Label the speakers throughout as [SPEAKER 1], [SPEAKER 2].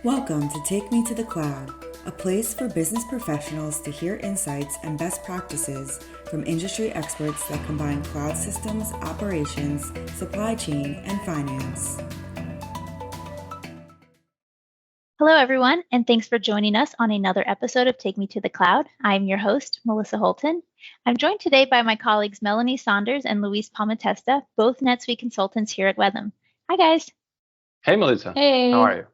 [SPEAKER 1] Welcome to Take Me to the Cloud, a place for business professionals to hear insights and best practices from industry experts that combine cloud systems, operations, supply chain, and finance.
[SPEAKER 2] Hello, everyone, and thanks for joining us on another episode of Take Me to the Cloud. I'm your host, Melissa Holton. I'm joined today by my colleagues Melanie Saunders and Luis Palmatesta, both NetSuite consultants here at Wetham. Hi, guys.
[SPEAKER 3] Hey, Melissa.
[SPEAKER 2] Hey.
[SPEAKER 3] How are you?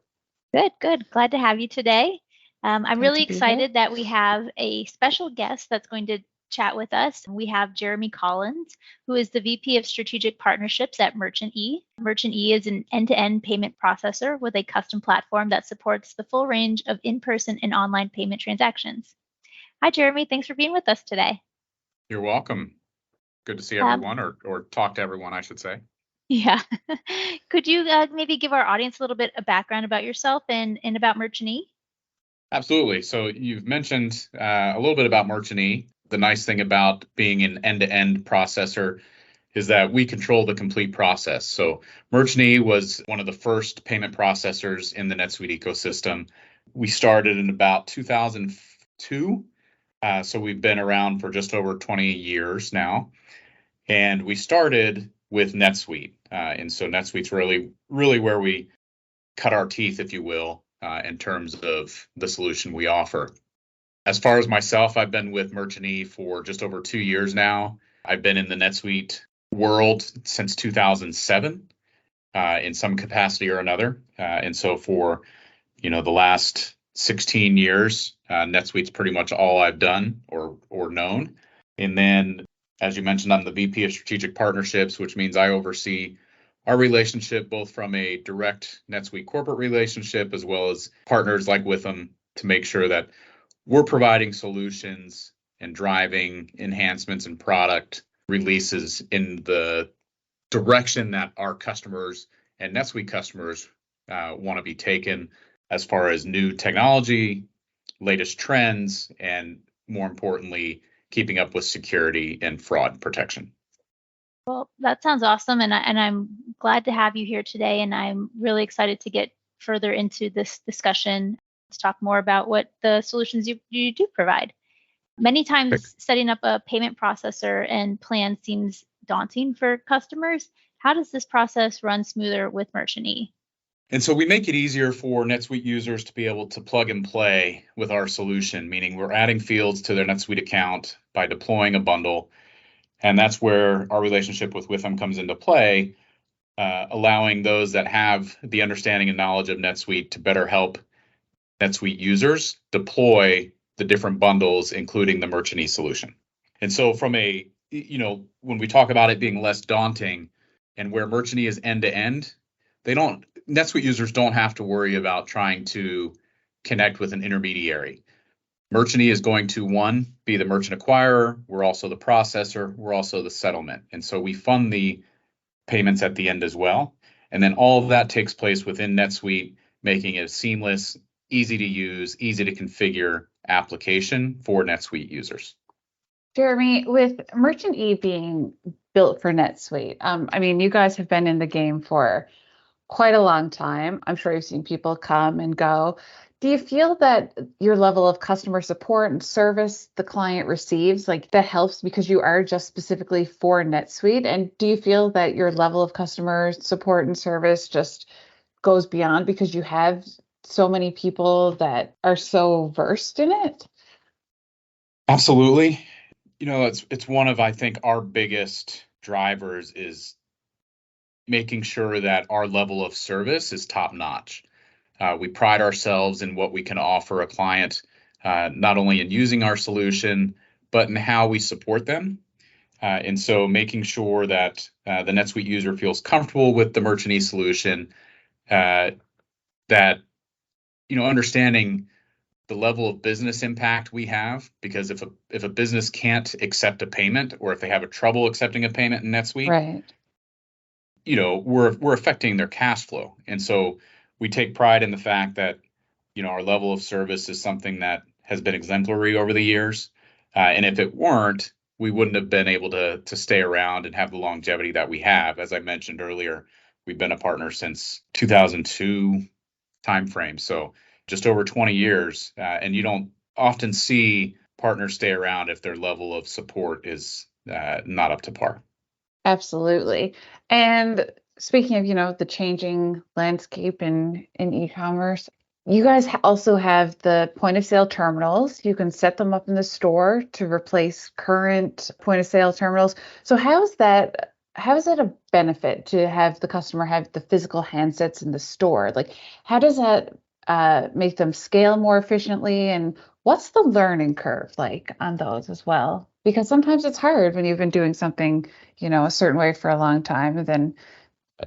[SPEAKER 2] Good. Glad to have you today. I'm really excited that we have a special guest that's going to chat with us. We have Jeremy Collins, who is the VP of Strategic Partnerships at Merchant E. Merchant E is an end-to-end payment processor with a custom platform that supports the full range of in-person and online payment transactions. Hi, Jeremy. Thanks for being with us today.
[SPEAKER 4] You're welcome. Good to see everyone, or talk to everyone, I should say.
[SPEAKER 2] Yeah. Could you maybe give our audience a little bit of background about yourself and about Merchant E?
[SPEAKER 4] Absolutely. So you've mentioned a little bit about Merchant E. The nice thing about being an end-to-end processor is that we control the complete process. So Merchant E was one of the first payment processors in the NetSuite ecosystem. We started in about 2002. So we've been around for just over 20 years now. And we started with NetSuite. And so NetSuite's really where we cut our teeth, if you will, in terms of the solution we offer. As far as myself, I've been with Merchant E for just over 2 years now. I've been in the NetSuite world since 2007 in some capacity or another. And so for, the last 16 years, NetSuite's pretty much all I've done or known. And then, as you mentioned, I'm the VP of Strategic Partnerships, which means I oversee our relationship both from a direct NetSuite corporate relationship as well as partners like Witham to make sure that we're providing solutions and driving enhancements and product releases in the direction that our customers and NetSuite customers want to be taken as far as new technology, latest trends, and more importantly, keeping up with security and fraud protection.
[SPEAKER 2] Well, that sounds awesome, and I'm glad to have you here today, and I'm really excited to get further into this discussion. Let's talk more about what the solutions you do provide. Many times, setting up a payment processor and plan seems daunting for customers. How does this process run smoother with Merchant E?
[SPEAKER 4] And so we make it easier for NetSuite users to be able to plug and play with our solution, meaning we're adding fields to their NetSuite account by deploying a bundle. And that's where our relationship with Witham comes into play, allowing those that have the understanding and knowledge of NetSuite to better help NetSuite users deploy the different bundles, including the Merchant E solution. And so from when we talk about it being less daunting and where Merchant E is end to end, NetSuite users don't have to worry about trying to connect with an intermediary. Merchant E is going to, one, be the merchant acquirer. We're also the processor. We're also the settlement. And so we fund the payments at the end as well. And then all of that takes place within NetSuite, making it a seamless, easy to use, easy to configure application for NetSuite users.
[SPEAKER 5] Jeremy, with Merchant E being built for NetSuite, you guys have been in the game for quite a long time. I'm sure you've seen people come and go. Do you feel that your level of customer support and service the client receives, that helps because you are just specifically for NetSuite? And do you feel that your level of customer support and service just goes beyond because you have so many people that are so versed in it?
[SPEAKER 4] Absolutely. It's one of, I think, our biggest drivers is making sure that our level of service is top notch. We pride ourselves in what we can offer a client, not only in using our solution, but in how we support them. And so making sure that the NetSuite user feels comfortable with the Merchant E solution, that, understanding the level of business impact we have, because if a business can't accept a payment or if they have a trouble accepting a payment in NetSuite,
[SPEAKER 5] right,
[SPEAKER 4] we're affecting their cash flow. And so we take pride in the fact that, our level of service is something that has been exemplary over the years. And if it weren't, we wouldn't have been able to stay around and have the longevity that we have. As I mentioned earlier, we've been a partner since 2002. time frame. So just over 20 years, and you don't often see partners stay around if their level of support is not up to par.
[SPEAKER 5] Absolutely. And speaking of, the changing landscape in e-commerce, you guys also have the point of sale terminals. You can set them up in the store to replace current point of sale terminals. So how is that a benefit to have the customer have the physical handsets in the store? Like, how does that make them scale more efficiently? And what's the learning curve like on those as well? Because sometimes it's hard when you've been doing something, a certain way for a long time, and then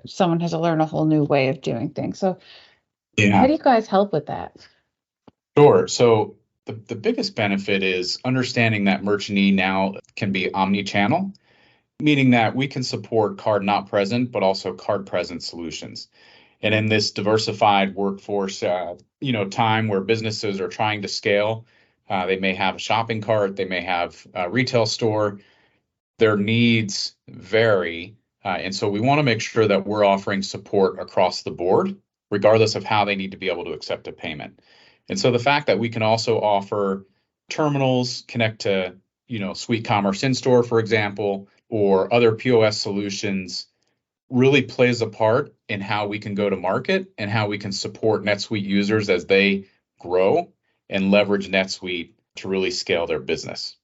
[SPEAKER 5] someone has to learn a whole new way of doing things. So how do you guys help with that?
[SPEAKER 4] Sure. So the biggest benefit is understanding that Merchant E now can be omni-channel, meaning that we can support card not present, but also card present solutions. And in this diversified workforce, time where businesses are trying to scale, they may have a shopping cart, they may have a retail store, their needs vary. And so we want to make sure that we're offering support across the board, regardless of how they need to be able to accept a payment. And so the fact that we can also offer terminals, connect to, Suite Commerce in-store, for example, or other POS solutions really plays a part in how we can go to market and how we can support NetSuite users as they grow and leverage NetSuite to really scale their business.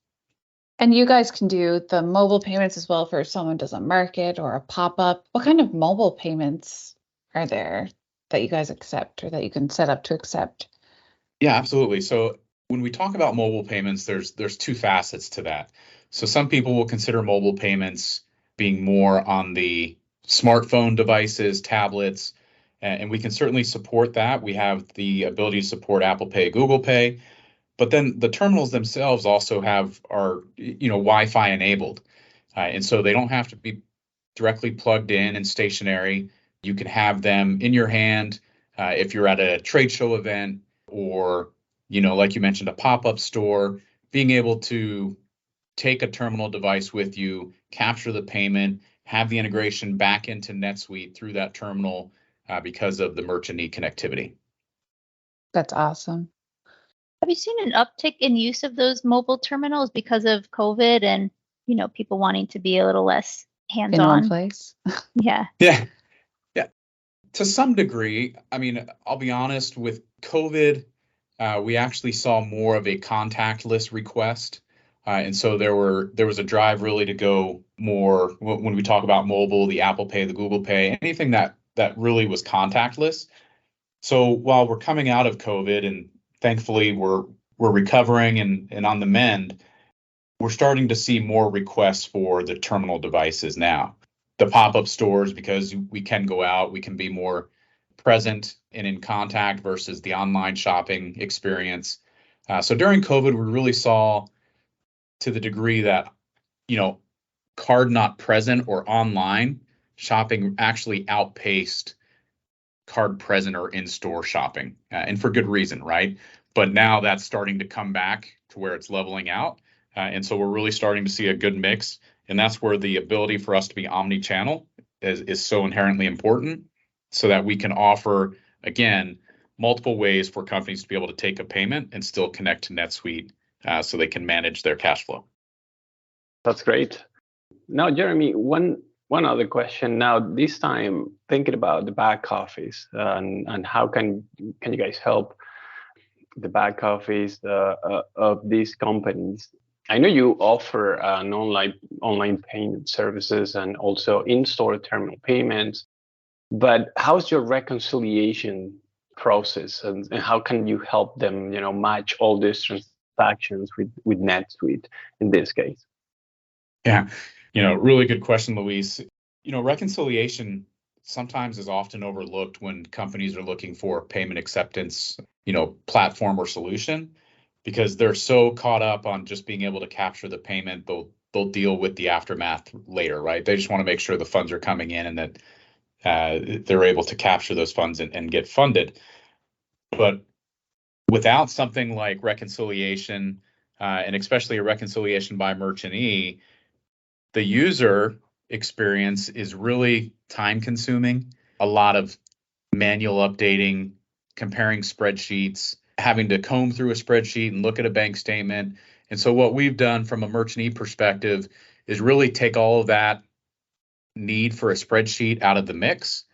[SPEAKER 5] And you guys can do the mobile payments as well for if someone does a market or a pop-up. What kind of mobile payments are there that you guys accept or that you can set up to accept?
[SPEAKER 4] Yeah, absolutely. So when we talk about mobile payments, there's two facets to that. So some people will consider mobile payments being more on the smartphone devices, tablets, and we can certainly support that. We have the ability to support Apple Pay, Google Pay, but then the terminals themselves also are Wi-Fi enabled, and so they don't have to be directly plugged in and stationary. You can have them in your hand if you're at a trade show event or like you mentioned, a pop-up store, being able to take a terminal device with you, capture the payment, have the integration back into NetSuite through that terminal because of the Merchant E connectivity.
[SPEAKER 5] That's awesome.
[SPEAKER 2] Have you seen an uptick in use of those mobile terminals because of COVID and, people wanting to be a little less hands-on?
[SPEAKER 5] In one place?
[SPEAKER 2] Yeah.
[SPEAKER 4] Yeah. To some degree. I mean, I'll be honest, with COVID, we actually saw more of a contactless request. And so there was a drive really to go more when we talk about mobile, the Apple Pay, the Google Pay, anything that really was contactless. So while we're coming out of COVID and thankfully we're recovering and on the mend, we're starting to see more requests for the terminal devices now. The pop-up stores, because we can go out, we can be more present and in contact versus the online shopping experience. So during COVID, we really saw, to the degree that, card not present or online shopping actually outpaced card present or in-store shopping, and for good reason, right? But now that's starting to come back to where it's leveling out. And so we're really starting to see a good mix. And that's where the ability for us to be omni-channel is so inherently important, so that we can offer, again, multiple ways for companies to be able to take a payment and still connect to NetSuite so they can manage their cash flow.
[SPEAKER 3] That's great. Now, Jeremy, one other question. Now, this time thinking about the back office and how can you guys help the back office of these companies? I know you offer an online payment services and also in-store terminal payments, but how's your reconciliation process and how can you help them, match all these transactions with NetSuite in this case?
[SPEAKER 4] Yeah, really good question, Luis. Reconciliation sometimes is often overlooked when companies are looking for payment acceptance, platform or solution, because they're so caught up on just being able to capture the payment. They'll deal with the aftermath later, right? They just want to make sure the funds are coming in and that they're able to capture those funds and get funded. But without something like reconciliation, and especially a reconciliation by Merchant E, the user experience is really time consuming, a lot of manual updating, comparing spreadsheets, having to comb through a spreadsheet and look at a bank statement. And so what we've done from a merchant E perspective is really take all of that need for a spreadsheet out of the mix.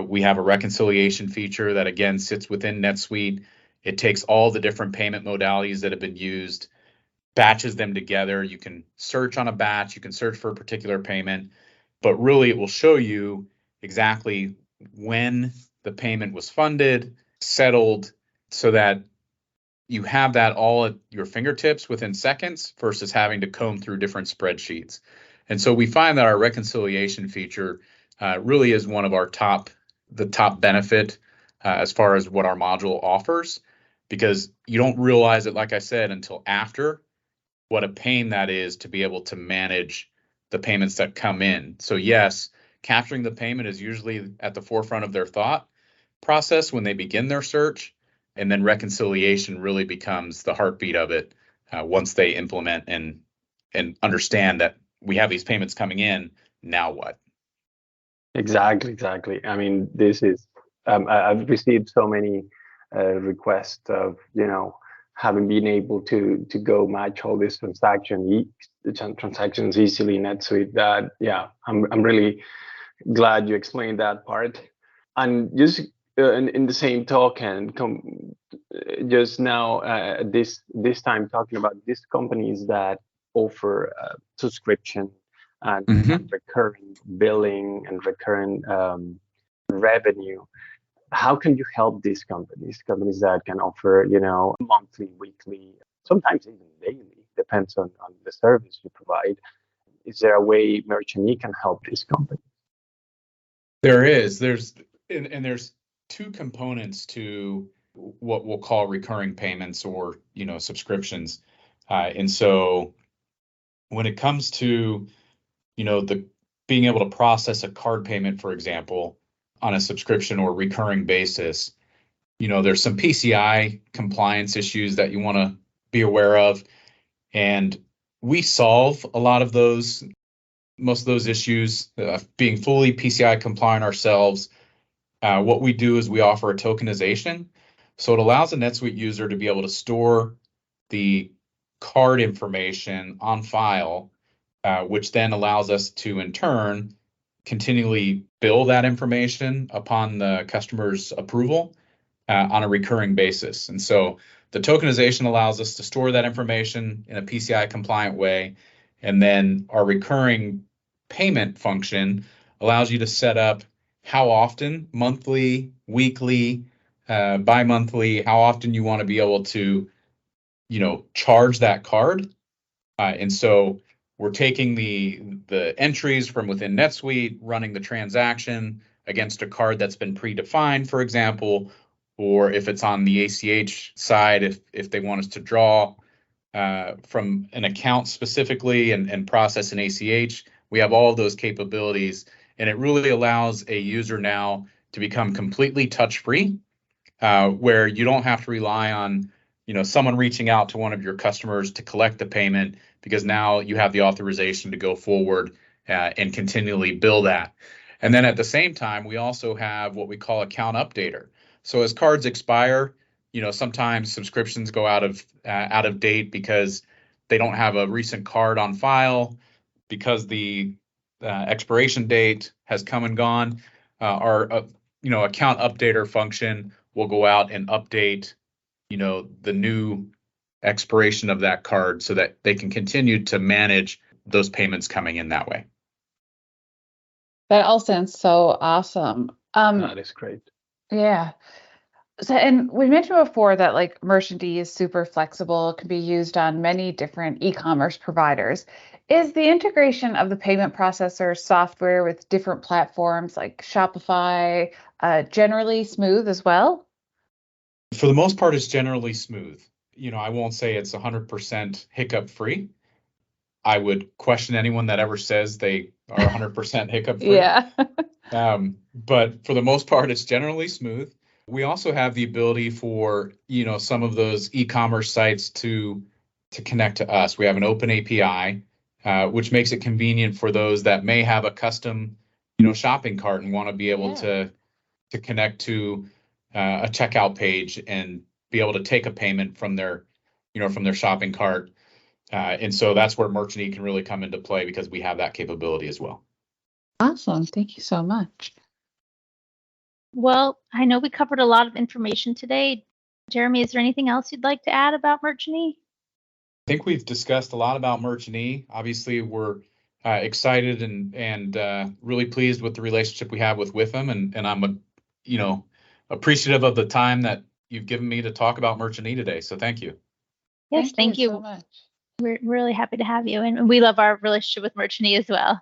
[SPEAKER 4] We have a reconciliation feature that, again, sits within NetSuite. It takes all the different payment modalities that have been used, batches them together. You can search on a batch, you can search for a particular payment, but really it will show you exactly when the payment was funded, settled, so that you have that all at your fingertips within seconds versus having to comb through different spreadsheets. And so we find that our reconciliation feature really is one of our top benefit as far as what our module offers, because you don't realize it, like I said, until after, what a pain that is to be able to manage the payments that come in. So yes, capturing the payment is usually at the forefront of their thought process when they begin their search, and then reconciliation really becomes the heartbeat of it once they implement and understand that we have these payments coming in. Now what?
[SPEAKER 3] Exactly. I mean, this is I've received so many requests of having been able to go match all these transactions easily in NetSuite. That I'm really glad you explained that part. And just in the same token, just now this time talking about these companies that offer subscription and recurring billing and recurring revenue. How can you help these companies that can offer, monthly, weekly, sometimes even daily, depends on the service you provide? Is there a way Merchant E can help these companies?
[SPEAKER 4] There is. There's two components to what we'll call recurring payments or, subscriptions. And so when it comes to, the being able to process a card payment, for example, on a subscription or recurring basis, there's some PCI compliance issues that you want to be aware of. And we solve a lot of those, most of those issues, being fully PCI compliant ourselves. What we do is we offer a tokenization. So it allows a NetSuite user to be able to store the card information on file, which then allows us to, in turn, continually bill that information upon the customer's approval on a recurring basis. And so the tokenization allows us to store that information in a PCI compliant way. And then our recurring payment function allows you to set up how often, monthly, weekly, bi-monthly, how often you want to be able to, charge that card. And so we're taking the entries from within NetSuite, running the transaction against a card that's been predefined, for example, or if it's on the ACH side, if they want us to draw from an account specifically and process an ACH, we have all of those capabilities. And it really allows a user now to become completely touch-free, where you don't have to rely on someone reaching out to one of your customers to collect the payment, because now you have the authorization to go forward and continually bill that. And then at the same time, we also have what we call account updater. So as cards expire, sometimes subscriptions go out of date because they don't have a recent card on file, because the expiration date has come and gone. Our account updater function will go out and update the new expiration of that card so that they can continue to manage those payments coming in that way.
[SPEAKER 5] That all sounds so awesome.
[SPEAKER 3] That is great.
[SPEAKER 5] Yeah. So, and we mentioned before that like Merchant E is super flexible, can be used on many different e-commerce providers. Is the integration of the payment processor software with different platforms like Shopify generally smooth as well?
[SPEAKER 4] For the most part, it's generally smooth. I won't say it's 100% hiccup free. I would question anyone that ever says they are 100% hiccup free.
[SPEAKER 5] Yeah.
[SPEAKER 4] But for the most part, it's generally smooth. We also have the ability for, some of those e-commerce sites to connect to us. We have an open API, which makes it convenient for those that may have a custom, shopping cart and want to be able to connect to a checkout page and be able to take a payment from their, from their shopping cart. And so that's where Merchant E can really come into play, because we have that capability as well.
[SPEAKER 5] Awesome. Thank you so much.
[SPEAKER 2] Well, I know we covered a lot of information today. Jeremy, is there anything else you'd like to add about Merchant E?
[SPEAKER 4] I think we've discussed a lot about Merchant E. Obviously, we're excited and really pleased with the relationship we have with them, and I'm appreciative of the time that you've given me to talk about Merchant E today. So thank you.
[SPEAKER 2] Yes, thank you
[SPEAKER 5] so much.
[SPEAKER 2] We're really happy to have you, and we love our relationship with Merchant E as well.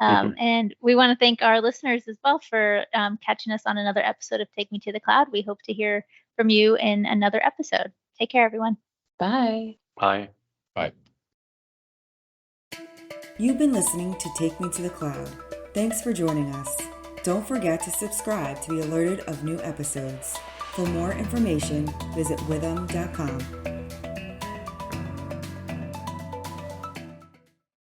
[SPEAKER 2] And we want to thank our listeners as well for catching us on another episode of Take Me to the Cloud. We hope to hear from you in another episode. Take care, everyone.
[SPEAKER 5] Bye.
[SPEAKER 3] Bye.
[SPEAKER 4] Bye.
[SPEAKER 1] You've been listening to Take Me to the Cloud. Thanks for joining us. Don't forget to subscribe to be alerted of new episodes. For more information, visit withum.com.